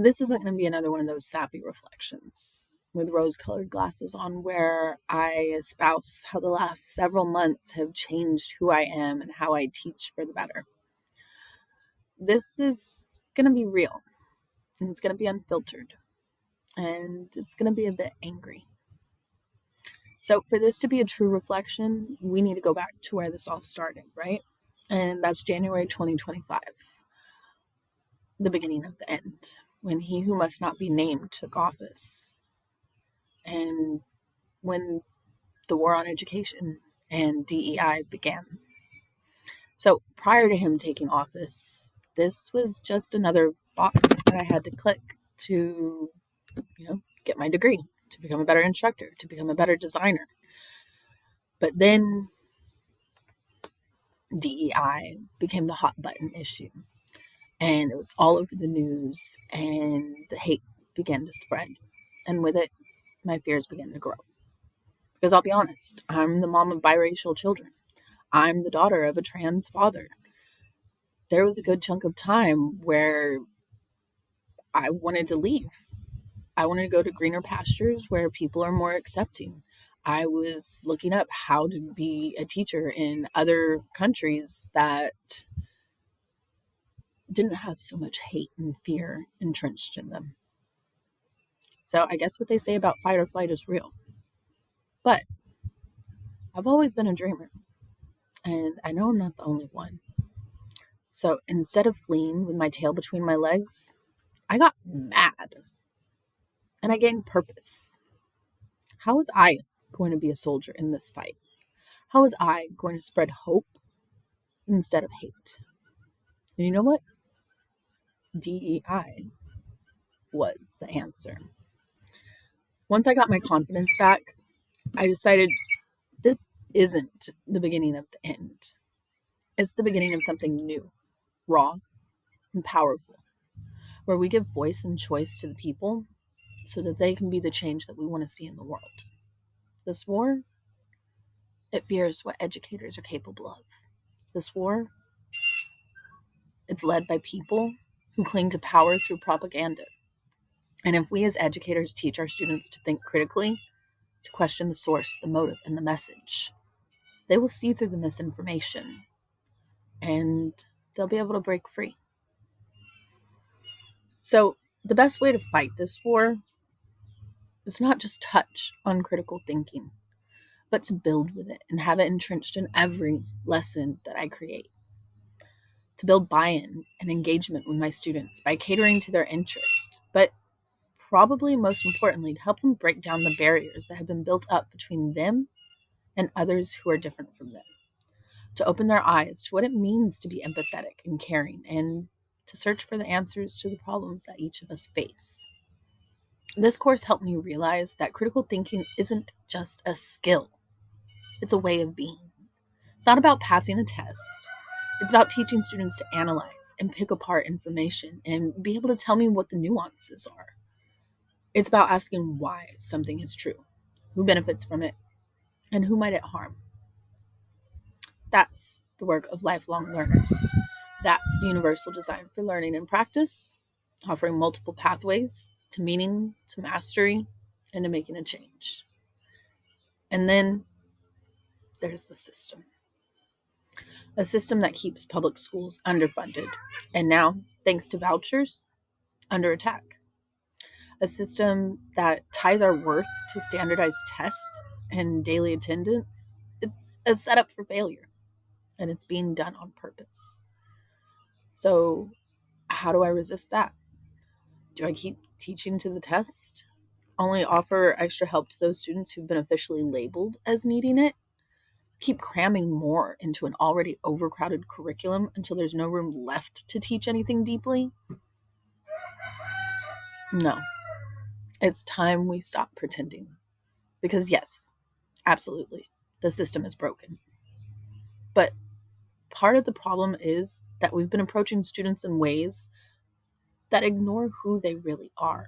This isn't going to be another one of those sappy reflections with rose-colored glasses on where I espouse how the last several months have changed who I am and how I teach for the better. This is going to be real, and it's going to be unfiltered, and it's going to be a bit angry. So for this to be a true reflection, we need to go back to where this all started, right? And that's January 2025, the beginning of the end, when he who must not be named took office, and when the war on education and DEI began. So prior to him taking office, this was just another box that I had to click to, get my degree, to become a better instructor, to become a better designer. But then DEI became the hot button issue, and it was all over the news, and the hate began to spread. And with it, my fears began to grow. Because I'll be honest, I'm the mom of biracial children. I'm the daughter of a trans father. There was a good chunk of time where I wanted to leave. I wanted to go to greener pastures where people are more accepting. I was looking up how to be a teacher in other countries that didn't have so much hate and fear entrenched in them. So I guess what they say about fight or flight is real. But I've always been a dreamer, and I know I'm not the only one. So instead of fleeing with my tail between my legs, I got mad and I gained purpose. How was I going to be a soldier in this fight? How was I going to spread hope instead of hate? And you know what? DEI was the answer. Once I got my confidence back, I decided this isn't the beginning of the end. It's the beginning of something new, raw, and powerful, where we give voice and choice to the people so that they can be the change that we want to see in the world. This war, it fears what educators are capable of. This war, it's led by people who cling to power through propaganda. And if we as educators teach our students to think critically, to question the source, the motive, and the message, they will see through the misinformation and they'll be able to break free. So the best way to fight this war is not just touch on critical thinking, but to build with it and have it entrenched in every lesson that I create. To build buy-in and engagement with my students by catering to their interest, but probably most importantly, to help them break down the barriers that have been built up between them and others who are different from them. To open their eyes to what it means to be empathetic and caring, and to search for the answers to the problems that each of us face. This course helped me realize that critical thinking isn't just a skill, it's a way of being. It's not about passing a test. It's about teaching students to analyze and pick apart information and be able to tell me what the nuances are. It's about asking why something is true, who benefits from it, and who might it harm. That's the work of lifelong learners. That's the universal design for learning and practice, offering multiple pathways to meaning, to mastery, and to making a change. And then there's the system. A system that keeps public schools underfunded, and now, thanks to vouchers, under attack. A system that ties our worth to standardized tests and daily attendance. It's a setup for failure, and it's being done on purpose. So, how do I resist that? Do I keep teaching to the test? Only offer extra help to those students who've been officially labeled as needing it? Keep cramming more into an already overcrowded curriculum until there's no room left to teach anything deeply? No. It's time we stop pretending. Because yes, absolutely, the system is broken. But part of the problem is that we've been approaching students in ways that ignore who they really are.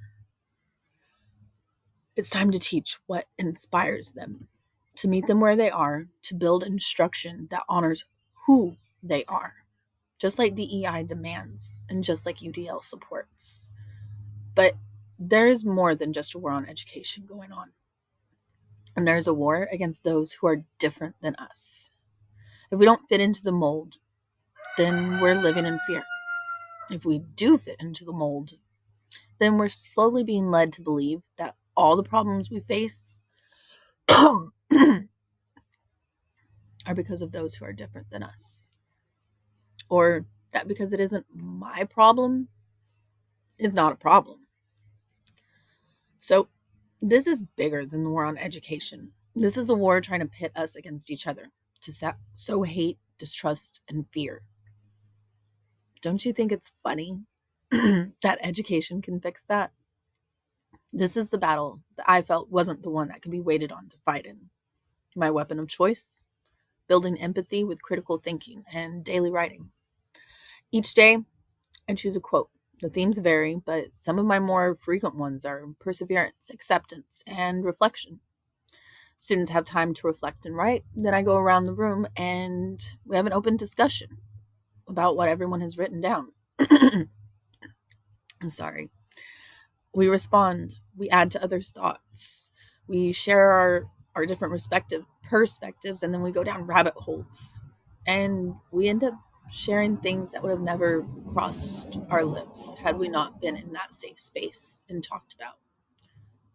It's time to teach what inspires them, to meet them where they are, to build instruction that honors who they are, just like DEI demands and just like UDL supports. But there's more than just a war on education going on. And there's a war against those who are different than us. If we don't fit into the mold, then we're living in fear. If we do fit into the mold, then we're slowly being led to believe that all the problems we face are because of those who are different than us. Or that because it isn't my problem, it's not a problem. So this is bigger than the war on education. This is a war trying to pit us against each other, to sow hate, distrust, and fear. Don't you think it's funny that education can fix that? This is the battle that I felt wasn't the one that could be waited on to fight in. My weapon of choice: building empathy with critical thinking and daily writing. Each day, I choose a quote. The themes vary, but some of my more frequent ones are perseverance, acceptance, and reflection. Students have time to reflect and write. Then I go around the room and we have an open discussion about what everyone has written down. Sorry. We respond, we add to others' thoughts, we share our different respective perspectives, and then we go down rabbit holes. And we end up sharing things that would have never crossed our lips had we not been in that safe space and talked about.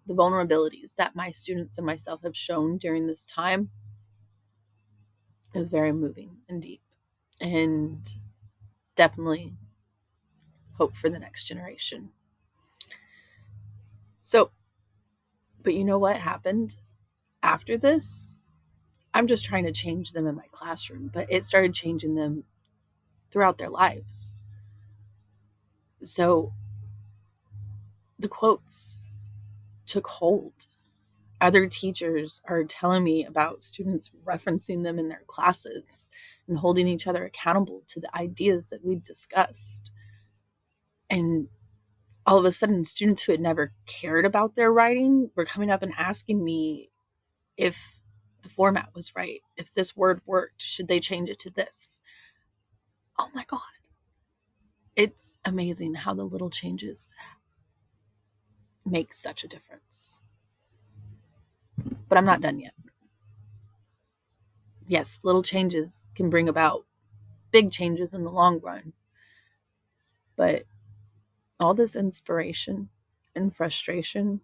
The vulnerabilities that my students and myself have shown during this time is very moving and deep, and definitely hope for the next generation. So, but you know what happened after this? I'm just trying to change them in my classroom, but it started changing them throughout their lives. So the quotes took hold. Other teachers are telling me about students referencing them in their classes and holding each other accountable to the ideas that we discussed. And all of a sudden, students who had never cared about their writing were coming up and asking me if the format was right, if this word worked, should they change it to this? Oh my God. It's amazing how the little changes make such a difference. But I'm not done yet. Yes, little changes can bring about big changes in the long run. But all this inspiration and frustration,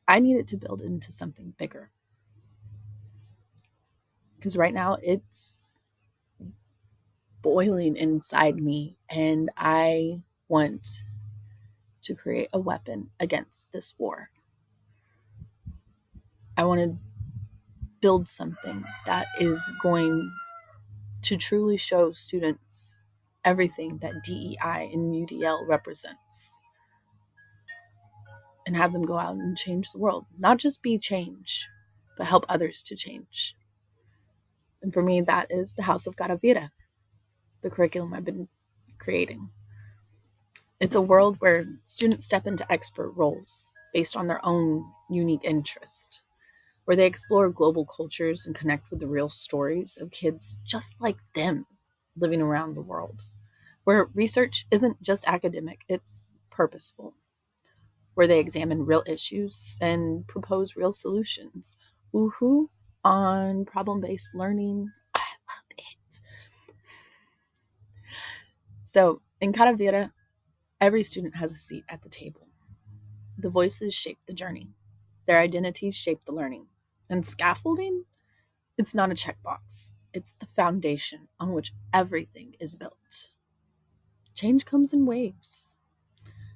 I need it to build into something bigger. Because right now it's boiling inside me, and I want to create a weapon against this war. I want to build something that is going to truly show students everything that DEI and UDL represents, and have them go out and change the world. Not just be change, but help others to change. And for me, that is the House of Caravira, the curriculum I've been creating. It's a world where students step into expert roles based on their own unique interest, where they explore global cultures and connect with the real stories of kids just like them living around the world, where research isn't just academic, it's purposeful, where they examine real issues and propose real solutions. Woohoo on problem-based learning. I love it. So in Caravira, every student has a seat at the table. The voices shape the journey. Their identities shape the learning. And scaffolding, it's not a checkbox. It's the foundation on which everything is built. Change comes in waves.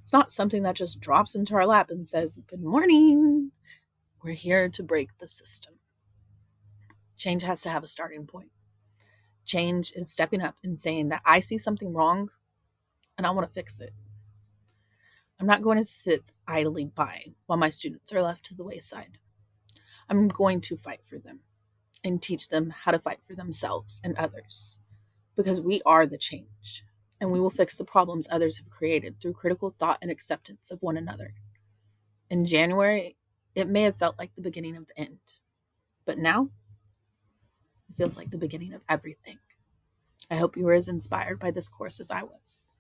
It's not something that just drops into our lap and says, "Good morning." We're here to break the system. Change has to have a starting point. Change is stepping up and saying that I see something wrong and I want to fix it. I'm not going to sit idly by while my students are left to the wayside. I'm going to fight for them and teach them how to fight for themselves and others, because we are the change, and we will fix the problems others have created through critical thought and acceptance of one another. In January, it may have felt like the beginning of the end, but now it feels like the beginning of everything. I hope you were as inspired by this course as I was.